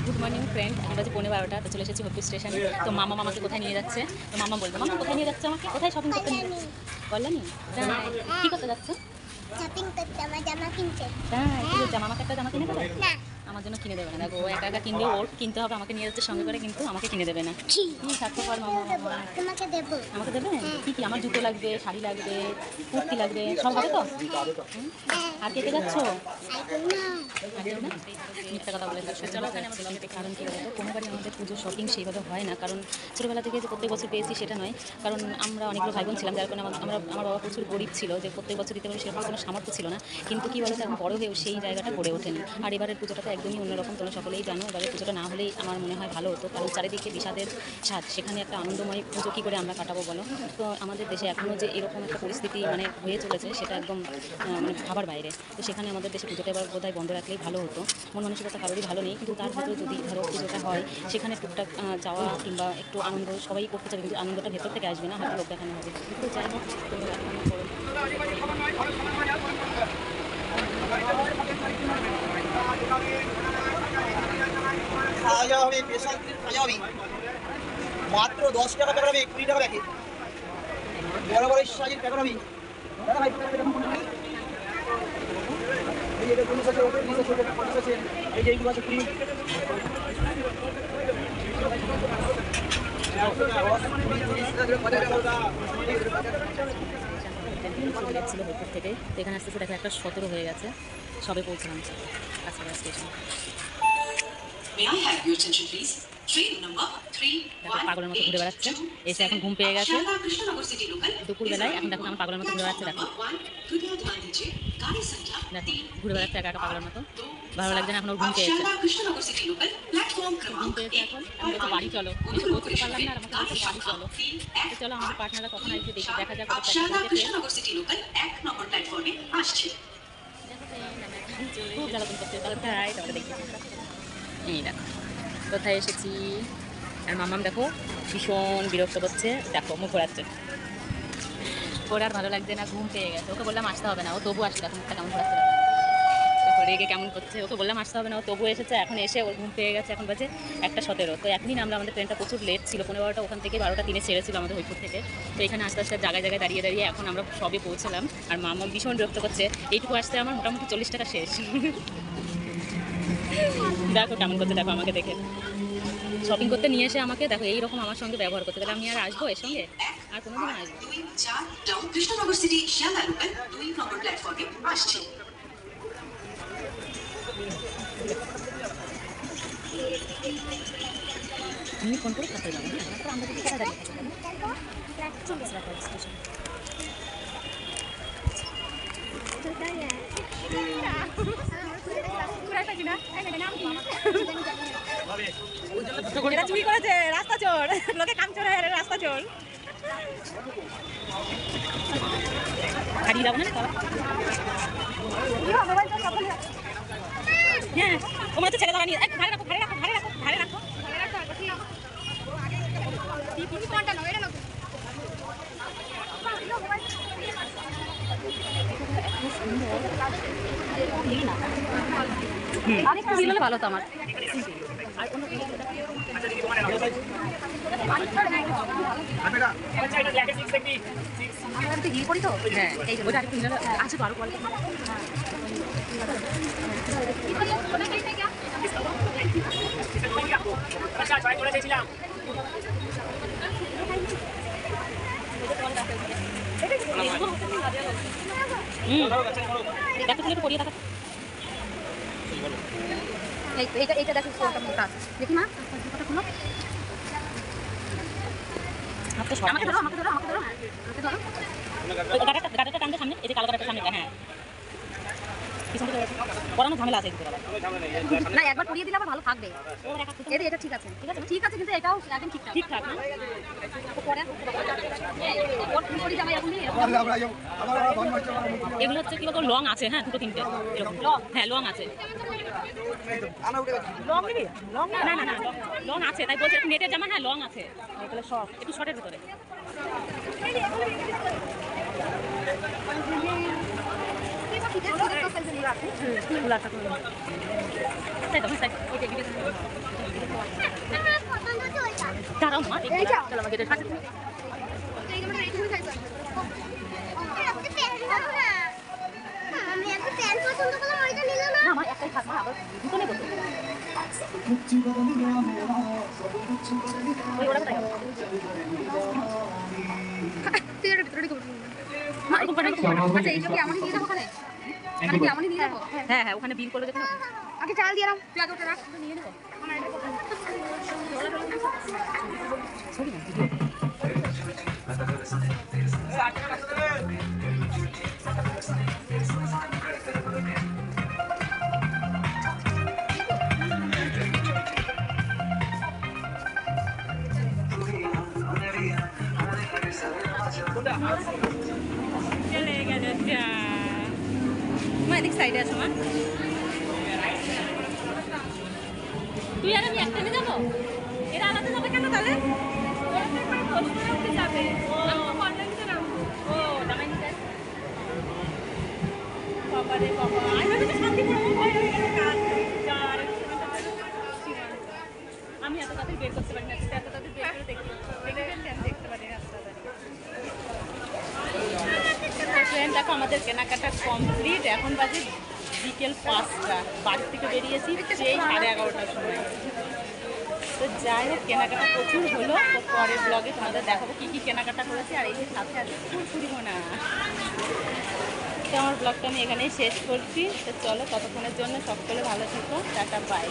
Good morning friend, আমরা যে 11:15 তো চলে এসেছি হবিগঞ্জ স্টেশনে। তো মামা মামাকে কোথায় নিয়ে যাচ্ছে, তো মামা বলবে মামা কোথায় নিয়ে যাচ্ছে আমাকে, কোথায় শপিং করতে নিয়ে যাচ্ছে বললানি। তাই কি করতে যাচ্ছে? শপিং করতে, আমার জামা কিনতে। তাই কি জামা, আমাকে একটা জামা কিনে দেবে? না, আমার জন্য কিনে দেবে না। দেখো ও একা একা কিনবে, ওর কিনতে হবে, আমাকে নিয়ে যাচ্ছে সঙ্গে করে, কিন্তু আমাকে কিনে দেবে না। কি স্বার্থপর মামা। তোমাকে দেবো। আমাকে দেবে কি কি? আমার জুতো লাগবে, শাড়ি লাগবে, কুর্তি লাগবে, সব হবে তো? আর কে কে যাচ্ছ? মিথ্যা কথা বলে যাচ্ছে। কারণ কী বলতো, কোনোবারই আমাদের পুজোর শপিং সেইভাবে হয় না, কারণ ছোটোবেলা থেকে যে প্রত্যেক বছর পেয়েছি সেটা নয়, কারণ আমরা অনেকগুলো ভাই বোন ছিলাম, যার কারণে আমার বাবা প্রচুর গরিব ছিল, যে প্রত্যেক বছর দিতে পারবে সেরকম কোনো সামর্থ্য ছিল না। কিন্তু কী বলতো, এখন বড় হয়েও সেই জায়গাটা গড়ে ওঠেনি। আর এবারের পুজোটা তো একদমই অন্যরকম, তোমরা সকলেই জানো। এবারের পুজোটা না হলেই আমার মনে হয় ভালো হতো, কারণ চারিদিকে বিষাদের স্বাদ, সেখানে একটা আনন্দময় পুজো কী করে আমরা কাটাবো বলো? তো আমাদের দেশে এখনও যে এরকম একটা পরিস্থিতি মানে হয়ে চলেছে, সেটা একদম মানে ভাবার বাইরে। তো সেখানে আমাদের দেশে পুজোটা এবার বোধহয় বন্ধ রাখলেই ভালো হতো। মন মানসিকতা কারোরই ভালো নেই, কিন্তু তার ভেতরে যদি ধরো পুজোটা হয়, সেখানে টুকটাক যাওয়া কিংবা একটু আনন্দ সবাই করতে চাবে, কিন্তু আনন্দটা ভেতর থেকে আসবে না, হাতে লোক দেখানো হবে। তো যাই হোক, তোমরা খাওয়া যাওয়া হবে, স্পেশাল খাওয়া যাবে মাত্র 10 টাকা প্যাকেট হবে, 20 টাকা প্যাকেট, বড় বড় সাইজের প্যাকেট হবে। দাদা ভাই এই যে এটা 30 আছে, 30 আছে, 50 আছে, এই যে এইগুলো আছে 20। ছিল ভোরপুর থেকে, তো এখানে আসতে দেখো 1:17 হয়ে গেছে, সবে পৌঁছলাম কাছাকাছি স্টেশন। পাগলের মতো ঘুরে বেড়াচ্ছে, এসে এখন ঘুম পেয়ে গেছে দুপুরবেলায়। এখন দেখো আমার পাগলের মতো ঘুরে বেড়াচ্ছে, দেখো দেখো ঘুরে বেড়াচ্ছে একা একা পাগলের মতো। ভালো লাগছে না, এখন ওর ঘুম পেয়েছে। ঘুম পেয়েছে এখন বাড়ি চলো, এসে পৌঁছতে পারলাম না, আর আমাকে বলছে বাড়ি চলো। তো চলো, আমাদের পার্টনাররা কখন আসবে দেখি, দেখা যাক। খুব জ্বালাতন করছে, কোথায় তারপরে দেখি। এই দেখো কোথায় এসেছি, আর মামাম দেখো ভীষণ বিরক্ত করছে, দেখো মুখ ঘোরাচ্ছে। ওর আর ভালো লাগছে না, ঘুম পেয়ে গেছে। ওকে বললাম আসতে হবে না, ও তবু আসছে, দেখো মুখটা কেমন ঘোরাচ্ছে, দেখো রেগে কেমন করছে। ওকে বললাম আসতে হবে না, ও তবু এসেছে। এখন এসে ওর ঘুম পেয়ে গেছে, এখন বাজে 1:17। তো একদিন আমাদের ট্রেনটা প্রচুর লেট ছিল, 15:12 ওখান থেকে 12:03 ছেড়েছিল আমাদের হবিগঞ্জ থেকে। তো এখানে আস্তে আস্তে জায়গায় জায়গায় দাঁড়িয়ে দাঁড়িয়ে এখন আমরা সবে পৌঁছলাম। আর মামা ভীষণ বিরক্ত করছে, এইটুকু আসতে আমার মোটামুটি 40 টাকা শেষ। দেখো কেমন করতে, দেখো আমাকে দেখে শপিং করতে নিয়ে এসে আমাকে দেখো এইরকম আমার সঙ্গে ব্যবহার করতে, তাহলে আমি আর আসবো এর সঙ্গে? আর কোনোদিন আসবো? কৃষ্ণনগর সিটি শিয়ালদা লোকাল 2 নম্বর প্ল্যাটফর্মে আসছে। আমি ফোন করে থাকতে যাবো, আমরা যদি কোথায় দাঁড়িয়ে চুরি করেছে, রাস্তা চোর, লোকে কাম চোর, রাস্তা চোর। হারিয়ে যাবো না। হ্যাঁ তোমার হচ্ছে ছেড়ে দাঁড়ানি, ঘাড়ে রাখো, ঘাড়ে রাখো, ঘাড়ে রাখো, ঘাড়ে রাখো, ঘাড়ে রাখো। ভালো তো আমার হিল করি তো, হ্যাঁ এই যে আরেকটু হিল আছে তো, আরো কোয়ালিটি করিয়ে দেখা। এইটা দেখো কাজ দেখি মা, কথা শুনো। আমাকে ধরো, আমাকে ধরো, আমাকে ধরো, আমাকে ধরো। গাড়িটা টানতে সামনে, এই যে কালো গাড়িটা সামনে, হ্যাঁ পরানো ঝামেলা আছে না, একবার পরিয়ে দিলে আবার ভালো থাকবে। এটা ঠিক আছে, ঠিক আছে, ঠিক আছে, কিন্তু এটাও একদম ঠিকঠাক ঠিকঠাক না। এগুলো হচ্ছে কি বলতো, লং আছে, হ্যাঁ 2-3টে এরকম, হ্যাঁ লং আছে। না না না লং আছে, তাই বলছে নেটের জামা, হ্যাঁ লং আছে, একটু শর্টের ভিতরে। তাই তো গেটের পাশে। আপনি প্যান্ট দাও না। আমি একটা প্যান্ট পছন্দ করলাম, ওইটা নিল না। না আমার একটাই থাক মা, আবার দুটো নেবো তো। ওই ওরা কোথায় গেল? তুই ওটা ভিতরে ঢুকে পড়বি। মা এরকম করে রেখে দাও। আচ্ছা এইটা কি আমনি দিয়ে যাবো ওখানে? ওখানে কি আমনি দিয়ে যাবো? হ্যাঁ হ্যাঁ ওখানে বিল করবে যেখানে। আগে চাল দিয়ে রাখ, তুই আগে ওটা রাখ। নিয়ে নেবো। চলে গেল যা। মা এদিক সাইডে আছো মা। তুই আর আমি একটানে যাবো? এরা আলাদা যাবে কেন তাহলে? ওরা তো একবার বসে রাখতে যাবে। আমি তো কর্নার নিতে নামবো। ও জামাই নিতে আসবে। বাবা রে বাবা, আমি ভাবছি শান্তিপুর আমার ভয় হয়ে গেছে কাজ। যার আমি এত তাড়াতাড়ি বের করতে পারি না, তুই এত তাড়াতাড়ি বের করে দেখতে আমি দেখতে পারি না এত তাড়াতাড়ি। ফ্রেন্ড দেখো আমাদের কেনাকাটা কমপ্লিট, এখন বাজে বিকেল 5টা। বাড়ি থেকে বেরিয়েছি সেই 11:30টার সময়। তো যাই হোক কেনাকাটা প্রচুর হলো, তো পরের ব্লগে তোমাদের দেখাবো কী কী কেনাকাটা করেছি। আর এই যে সাথে আছে ফুরফুরি মোনা। তো আমার ব্লগটা আমি এখানেই শেষ করছি। তো চলো ততক্ষণের জন্য সকলে ভালো থেকো, টাটা বাই।